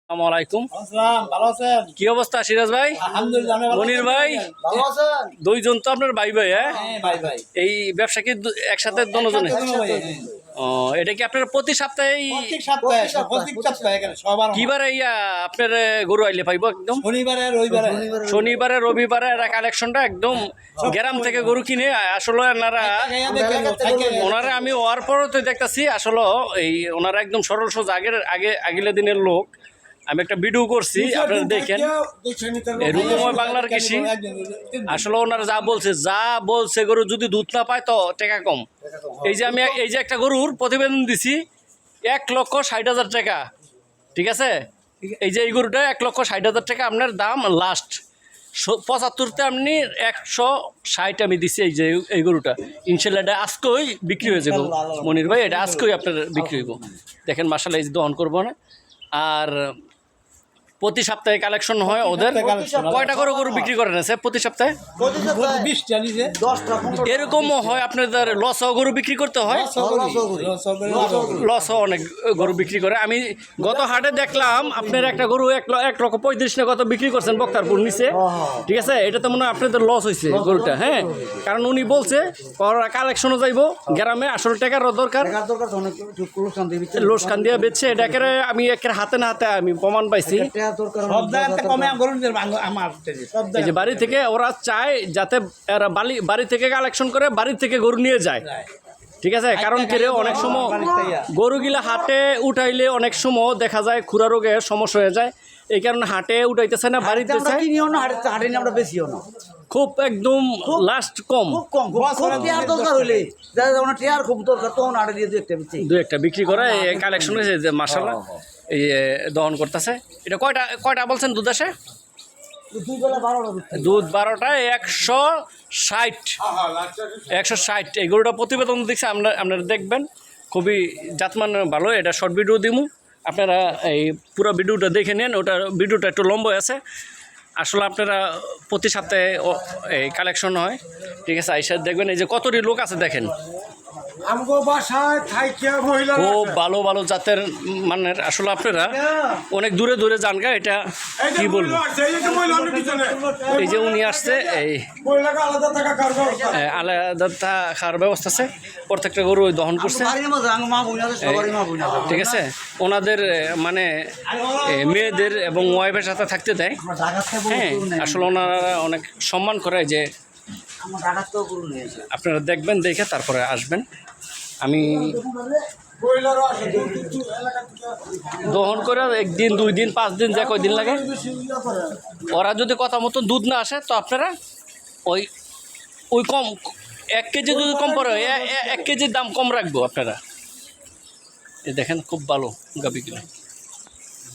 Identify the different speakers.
Speaker 1: আসসালামু আলাইকুম।
Speaker 2: ভালো আছেন?
Speaker 1: কি অবস্থা সিরাজ ভাই?
Speaker 2: আলহামদুলিল্লাহ।
Speaker 1: মনির ভাই,
Speaker 2: ভালো আছেন?
Speaker 1: দুইজন তো আপনার ভাই ভাই? হ্যাঁ,
Speaker 2: হ্যাঁ ভাই ভাই।
Speaker 1: এই ব্যবসা কি একসাথে দুজনে?
Speaker 2: একসাথে।
Speaker 1: ও, এটা কি আপনার প্রতি সপ্তাহে
Speaker 2: প্রত্যেক সপ্তাহে এখানে সবার
Speaker 1: কিবারে আপনার গরু আইলে পাইবো? একদম
Speaker 2: শনিবারে রবিবারে।
Speaker 1: শনিবারে রবিবারে কালেকশনটা একদম গ্রাম থেকে গরু কিনে আসলে ওনারা আমি ওয়ার পরও তো দেখতেছি আসলে এই ওনারা একদম সরল সোজা আগের দিনের লোক। আমি একটা ভিডিও করছি, আপনারা দেখেন। রূপময় বাংলার কৃষি আসলে ওনারা যা বলছে গরু যদি দুধ না পায় তো টাকা কম। আমি একটা গরুর প্রতিবেদন দিছি 1,60,000 টাকা, ঠিক আছে? এই গরুটা 1,60,000 টাকা আপনার দাম লাস্ট। 75তে আপনি 160 আমি দিছি। এই গরুটা ইনশাল্লাহ এটা আজকেই বিক্রি হয়ে যাবো মনির ভাই, এটা আজকেই আপনার বিক্রি হইব। দেখেন মাশাআল্লাহ, এই দহন করবো না। আর প্রতি সপ্তাহে কালেকশন হয় ওদের। কয়টা গরু বিক্রি করেন আছে প্রতি সপ্তাহে? এরকমও হয় আপনাদের লসও গরু বিক্রি করতে হয়? লসও অনেক গরু বিক্রি করে। আমি গত হাটে দেখলাম আপনার একটা গরু 1,35,000 না কত বিক্রি করছেন বক্তারপুর নিচে, ঠিক আছে? এটা তো মনে হয় আপনাদের লস হয়েছে গরুটা। হ্যাঁ, কারণ উনি বলছে কালেকশনও যাইব গ্রামে, আসলে টাকার দরকার, লোসখান দিয়ে বেচছে। এটাকে আমি একের হাতে না হাতে আমি প্রমাণ পাইছি। এই যে বাড়ি থেকে ওরা চায় যাতে এরা বাড়ি থেকে কালেকশন করে, বাড়ি থেকে গরু নিয়ে যায়, ঠিক আছে? কারণ কেড়ে অনেক সময় গরুগুলা হাটে উঠাইলে অনেক সময় দেখা যায় খুরা রোগের সমস্যা হয়ে যায়। এই কারণে হাটে উঠাইতেছে না, বাড়িতে খুব একদম লাস্ট কম দু একটা বিক্রি করে কালেকশন হয়েছে যে মাশাআল্লাহ এই দহন করতেছে। এটা কয়টা বলছেন দুধ আসে? দুধ 12টায় 160। এই গরুটা প্রতিবেদন দেখছে, আপনারা দেখবেন, খুবই জাতমান ভালো। এটা শর্ট ভিডিও দিমু, আপনারা এই পুরো ভিডিওটা দেখে নেন। ওটা ভিডিওটা একটু লম্বা আছে। আসলে আপনারা প্রতি সপ্তাহে এই কালেকশন হয়, ঠিক আছে? আইসা দেখবেন এই যে কতটি লোক আছে দেখেন। খুব ভালো ভালো জাতের মানের। আসলে আপনারা অনেক দূরে দূরে যান গা, এটা কি বলবো। এই যে উনি আসছে, এই আলাদা খাওয়ার ব্যবস্থা আছে। প্রত্যেকটা গরু দহন করছে, ঠিক আছে? ওনাদের মানে মেয়েদের এবং ওয়াইফের সাথে থাকতে দেয়। হ্যাঁ, আসলে ওনারা অনেক সম্মান করে। যে আপনারা দেখবেন, দেখে তারপরে আসবেন। আমি দহন করে 1 দিন 2 দিন 5 দিন যে কয়দিন লাগে, ওরা যদি কথা মতো দুধ না আসে তো আপনারা ওই কম 1 কেজি যদি কম পড়ে 1 কেজির দাম কম রাখবো আপনারা। দেখেন খুব ভালো গাবিগুলো।